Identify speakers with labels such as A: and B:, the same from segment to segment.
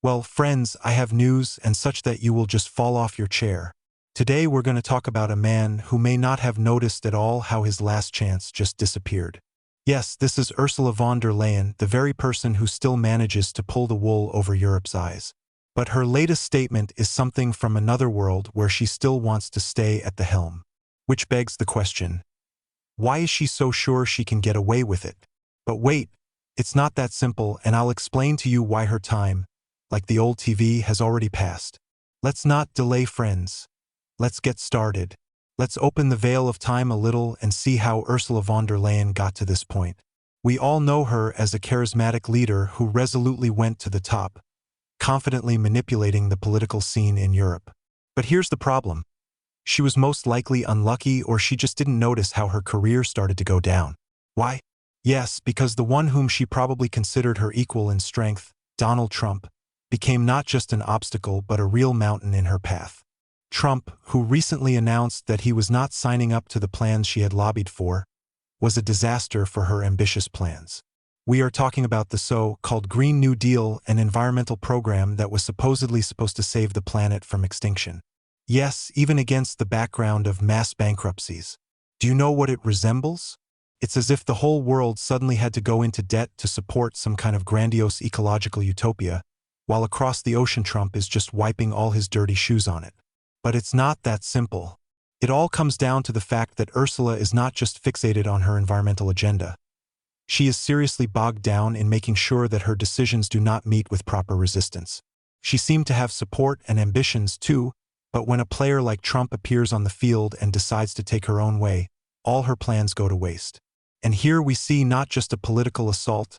A: Well, friends, I have news and such that you will just fall off your chair. Today we're going to talk about a man who may not have noticed at all how his last chance just disappeared. Yes, this is Ursula von der Leyen, the very person who still manages to pull the wool over Europe's eyes. But her latest statement is something from another world where she still wants to stay at the helm. Which begs the question, why is she so sure she can get away with it? But wait, it's not that simple, and I'll explain to you why her time, like the old TV, has already passed. Let's not delay, friends. Let's get started. Let's open the veil of time a little and see how Ursula von der Leyen got to this point. We all know her as a charismatic leader who resolutely went to the top, confidently manipulating the political scene in Europe. But here's the problem. She was most likely unlucky, or she just didn't notice how her career started to go down. Why? Yes, because the one whom she probably considered her equal in strength, Donald Trump, became not just an obstacle but a real mountain in her path. Trump, who recently announced that he was not signing up to the plans she had lobbied for, was a disaster for her ambitious plans. We are talking about the so-called Green New Deal, an environmental program that was supposedly supposed to save the planet from extinction. Yes, even against the background of mass bankruptcies. Do you know what it resembles? It's as if the whole world suddenly had to go into debt to support some kind of grandiose ecological utopia, while across the ocean Trump is just wiping all his dirty shoes on it. But it's not that simple. It all comes down to the fact that Ursula is not just fixated on her environmental agenda. She is seriously bogged down in making sure that her decisions do not meet with proper resistance. She seemed to have support and ambitions too, but when a player like Trump appears on the field and decides to take her own way, all her plans go to waste. And here we see not just a political assault,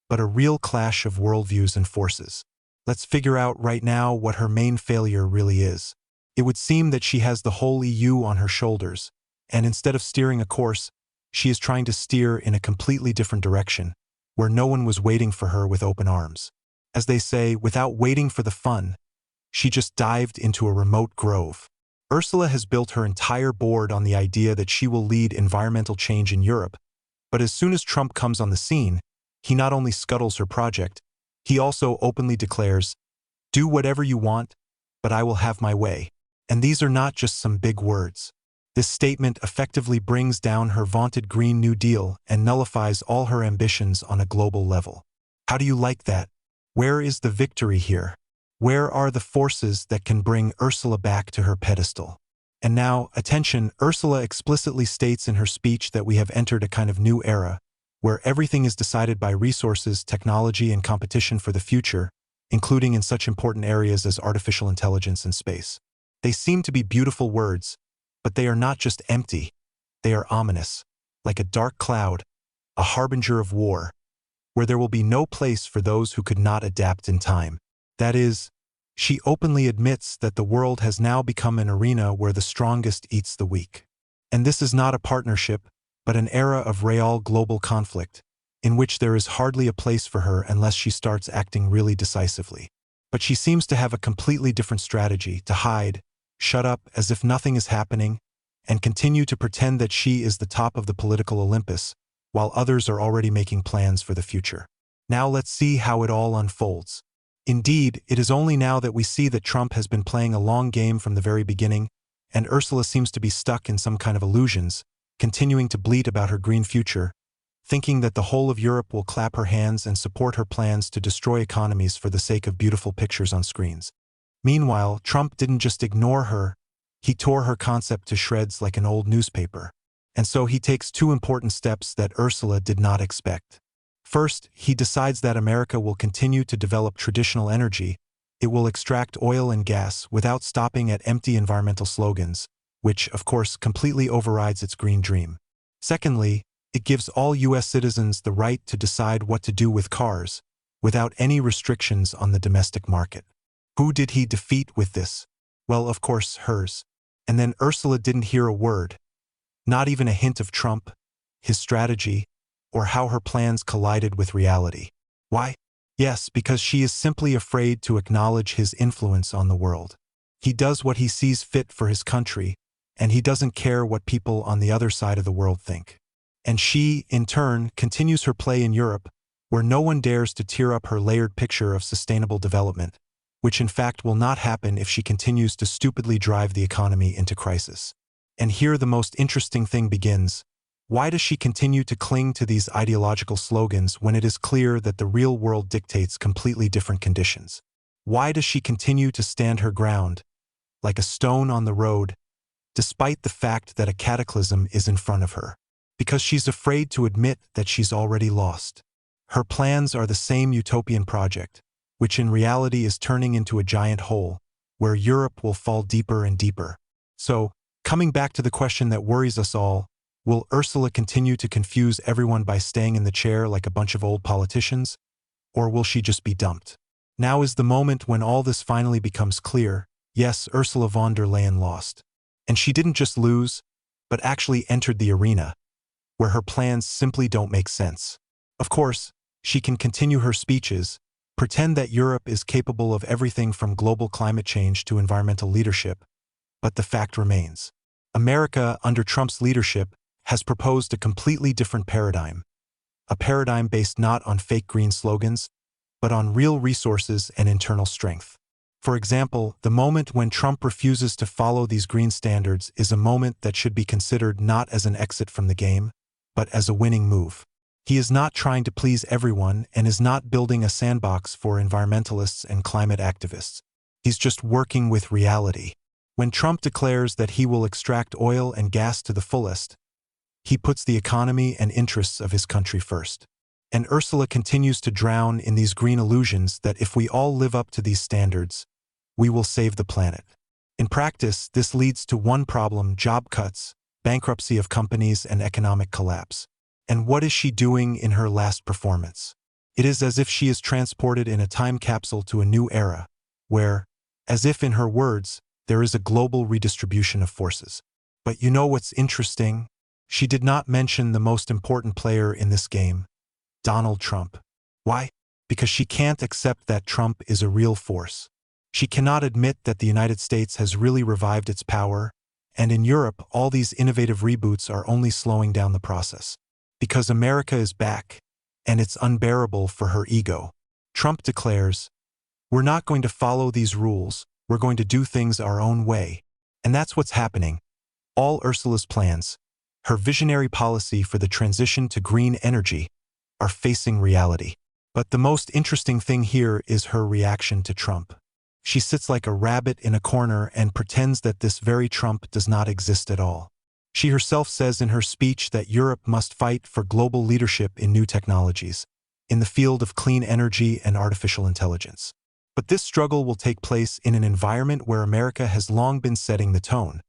A: but a real clash of worldviews and forces. Let's figure out right now what her main failure really is. It would seem that she has the whole EU on her shoulders, and instead of steering a course, she is trying to steer in a completely different direction, where no one was waiting for her with open arms. As they say, without waiting for the fun, she just dived into a remote grove. Ursula has built her entire board on the idea that she will lead environmental change in Europe, but as soon as Trump comes on the scene, he not only scuttles her project, he also openly declares, "Do whatever you want, but I will have my way." And these are not just some big words. This statement effectively brings down her vaunted Green New Deal and nullifies all her ambitions on a global level. How do you like that? Where is the victory here? Where are the forces that can bring Ursula back to her pedestal? And now, attention, Ursula explicitly states in her speech that we have entered a kind of new era, where everything is decided by resources, technology, and competition for the future, including in such important areas as artificial intelligence and space. They seem to be beautiful words, but they are not just empty. They are ominous, like a dark cloud, a harbinger of war, where there will be no place for those who could not adapt in time. That is, she openly admits that the world has now become an arena where the strongest eats the weak. And this is not a partnership, but an era of real global conflict, in which there is hardly a place for her unless she starts acting really decisively. But she seems to have a completely different strategy: to hide, shut up as if nothing is happening, and continue to pretend that she is the top of the political Olympus, while others are already making plans for the future. Now let's see how it all unfolds. Indeed, it is only now that we see that Trump has been playing a long game from the very beginning, and Ursula seems to be stuck in some kind of illusions, continuing to bleat about her green future, thinking that the whole of Europe will clap her hands and support her plans to destroy economies for the sake of beautiful pictures on screens. Meanwhile, Trump didn't just ignore her, he tore her concept to shreds like an old newspaper. And so he takes two important steps that Ursula did not expect. First, he decides that America will continue to develop traditional energy. It will extract oil and gas without stopping at empty environmental slogans, which, of course, completely overrides its green dream. Secondly, it gives all U.S. citizens the right to decide what to do with cars, without any restrictions on the domestic market. Who did he defeat with this? Well, of course, hers. And then Ursula didn't hear a word, not even a hint of Trump, his strategy, or how her plans collided with reality. Why? Yes, because she is simply afraid to acknowledge his influence on the world. He does what he sees fit for his country, and he doesn't care what people on the other side of the world think. And she, in turn, continues her play in Europe, where no one dares to tear up her layered picture of sustainable development, which in fact will not happen if she continues to stupidly drive the economy into crisis. And here the most interesting thing begins. Why does she continue to cling to these ideological slogans when it is clear that the real world dictates completely different conditions? Why does she continue to stand her ground, like a stone on the road, despite the fact that a cataclysm is in front of her? Because she's afraid to admit that she's already lost. Her plans are the same utopian project, which in reality is turning into a giant hole, where Europe will fall deeper and deeper. So, coming back to the question that worries us all, will Ursula continue to confuse everyone by staying in the chair like a bunch of old politicians? Or will she just be dumped? Now is the moment when all this finally becomes clear. Yes, Ursula von der Leyen lost. And she didn't just lose, but actually entered the arena, where her plans simply don't make sense. Of course, she can continue her speeches, pretend that Europe is capable of everything from global climate change to environmental leadership, but the fact remains. America, under Trump's leadership, has proposed a completely different paradigm. A paradigm based not on fake green slogans, but on real resources and internal strength. For example, the moment when Trump refuses to follow these green standards is a moment that should be considered not as an exit from the game, but as a winning move. He is not trying to please everyone and is not building a sandbox for environmentalists and climate activists. He's just working with reality. When Trump declares that he will extract oil and gas to the fullest, he puts the economy and interests of his country first. And Ursula continues to drown in these green illusions that if we all live up to these standards, we will save the planet. In practice, this leads to one problem: job cuts, bankruptcy of companies, and economic collapse. And what is she doing in her last performance? It is as if she is transported in a time capsule to a new era, where, as if in her words, there is a global redistribution of forces. But you know what's interesting? She did not mention the most important player in this game, Donald Trump. Why? Because she can't accept that Trump is a real force. She cannot admit that the United States has really revived its power, and in Europe, all these innovative reboots are only slowing down the process. Because America is back, and it's unbearable for her ego. Trump declares, "We're not going to follow these rules, we're going to do things our own way." And that's what's happening. All Ursula's plans, her visionary policy for the transition to green energy, are facing reality. But the most interesting thing here is her reaction to Trump. She sits like a rabbit in a corner and pretends that this very Trump does not exist at all. She herself says in her speech that Europe must fight for global leadership in new technologies, in the field of clean energy and artificial intelligence. But this struggle will take place in an environment where America has long been setting the tone,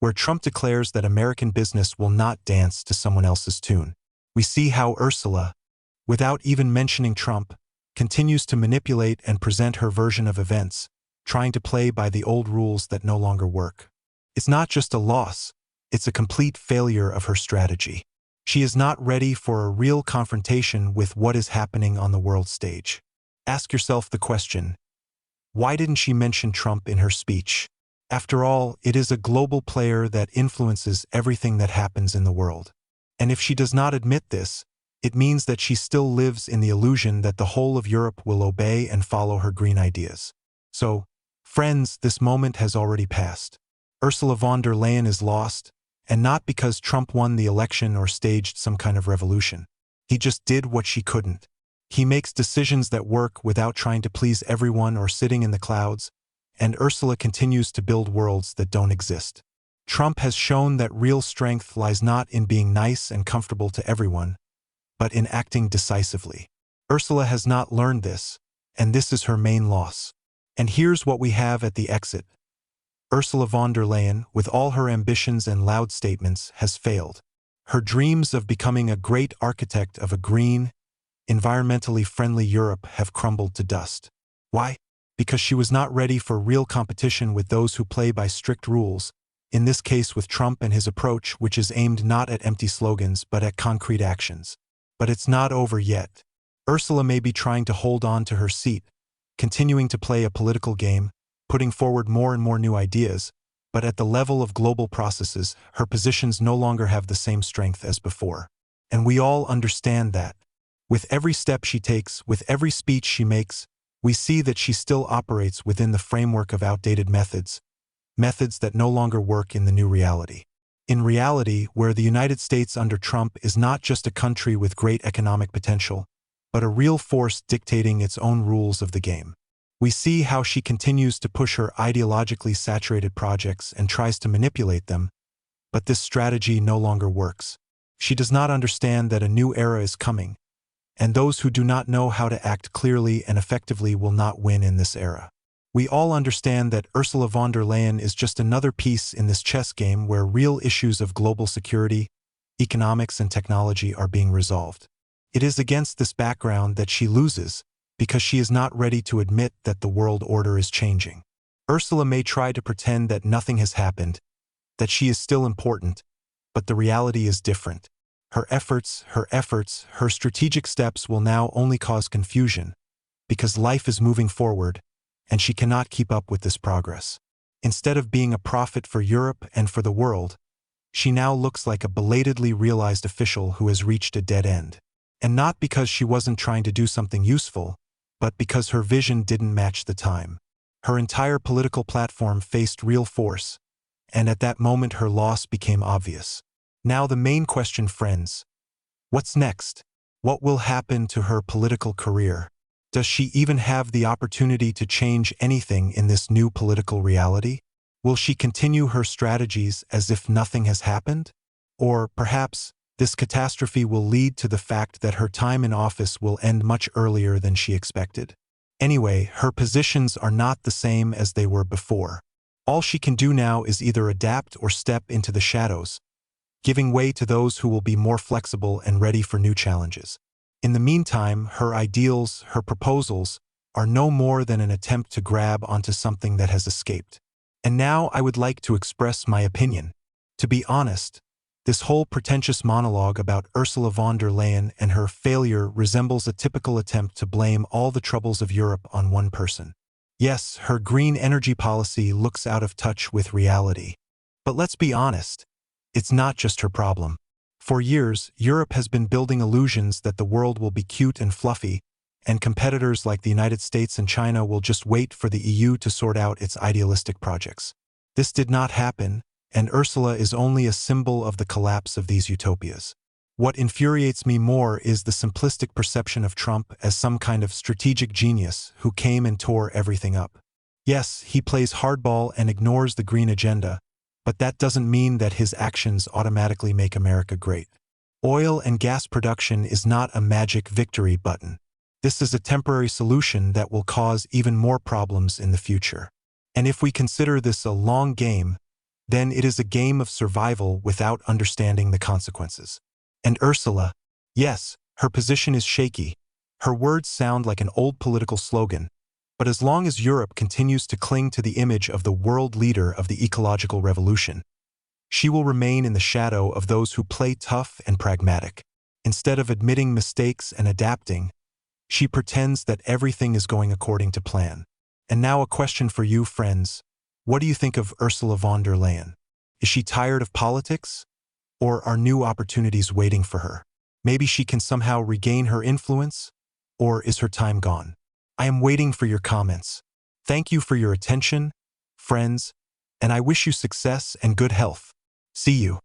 A: where Trump declares that American business will not dance to someone else's tune. We see how Ursula, without even mentioning Trump, continues to manipulate and present her version of events, trying to play by the old rules that no longer work. It's not just a loss, it's a complete failure of her strategy. She is not ready for a real confrontation with what is happening on the world stage. Ask yourself the question, why didn't she mention Trump in her speech? After all, it is a global player that influences everything that happens in the world. And if she does not admit this, it means that she still lives in the illusion that the whole of Europe will obey and follow her green ideas. So, friends, this moment has already passed. Ursula von der Leyen is lost, and not because Trump won the election or staged some kind of revolution. He just did what she couldn't. He makes decisions that work without trying to please everyone or sitting in the clouds, and Ursula continues to build worlds that don't exist. Trump has shown that real strength lies not in being nice and comfortable to everyone, but in acting decisively. Ursula has not learned this, and this is her main loss. And here's what we have at the exit. Ursula von der Leyen, with all her ambitions and loud statements, has failed. Her dreams of becoming a great architect of a green, environmentally friendly Europe have crumbled to dust. Why? Because she was not ready for real competition with those who play by strict rules, in this case with Trump and his approach, which is aimed not at empty slogans but at concrete actions. But it's not over yet. Ursula may be trying to hold on to her seat, continuing to play a political game, putting forward more and more new ideas, but at the level of global processes, her positions no longer have the same strength as before. And we all understand that. With every step she takes, with every speech she makes, we see that she still operates within the framework of outdated methods, methods that no longer work in the new reality. In reality, where the United States under Trump is not just a country with great economic potential, but a real force dictating its own rules of the game. We see how she continues to push her ideologically saturated projects and tries to manipulate them, but this strategy no longer works. She does not understand that a new era is coming, and those who do not know how to act clearly and effectively will not win in this era. We all understand that Ursula von der Leyen is just another piece in this chess game where real issues of global security, economics, and technology are being resolved. It is against this background that she loses, because she is not ready to admit that the world order is changing. Ursula may try to pretend that nothing has happened, that she is still important, but the reality is different. Her efforts, her strategic steps will now only cause confusion, because life is moving forward, and she cannot keep up with this progress. Instead of being a prophet for Europe and for the world, she now looks like a belatedly realized official who has reached a dead end. And not because she wasn't trying to do something useful, but because her vision didn't match the time. Her entire political platform faced real force, and at that moment her loss became obvious. Now the main question, friends, what's next? What will happen to her political career? Does she even have the opportunity to change anything in this new political reality? Will she continue her strategies as if nothing has happened? Or perhaps this catastrophe will lead to the fact that her time in office will end much earlier than she expected. Anyway, her positions are not the same as they were before. All she can do now is either adapt or step into the shadows, giving way to those who will be more flexible and ready for new challenges. In the meantime, her ideals, her proposals, are no more than an attempt to grab onto something that has escaped. And now I would like to express my opinion. To be honest, this whole pretentious monologue about Ursula von der Leyen and her failure resembles a typical attempt to blame all the troubles of Europe on one person. Yes, her green energy policy looks out of touch with reality. But let's be honest, it's not just her problem. For years, Europe has been building illusions that the world will be cute and fluffy, and competitors like the United States and China will just wait for the EU to sort out its idealistic projects. This did not happen, and Ursula is only a symbol of the collapse of these utopias. What infuriates me more is the simplistic perception of Trump as some kind of strategic genius who came and tore everything up. Yes, he plays hardball and ignores the green agenda, but that doesn't mean that his actions automatically make America great. Oil and gas production is not a magic victory button. This is a temporary solution that will cause even more problems in the future. And if we consider this a long game, then it is a game of survival without understanding the consequences. And Ursula, yes, her position is shaky. Her words sound like an old political slogan, but as long as Europe continues to cling to the image of the world leader of the ecological revolution, she will remain in the shadow of those who play tough and pragmatic. Instead of admitting mistakes and adapting, she pretends that everything is going according to plan. And now a question for you, friends. What do you think of Ursula von der Leyen? Is she tired of politics? Or are new opportunities waiting for her? Maybe she can somehow regain her influence? Or is her time gone? I am waiting for your comments. Thank you for your attention, friends, and I wish you success and good health. See you.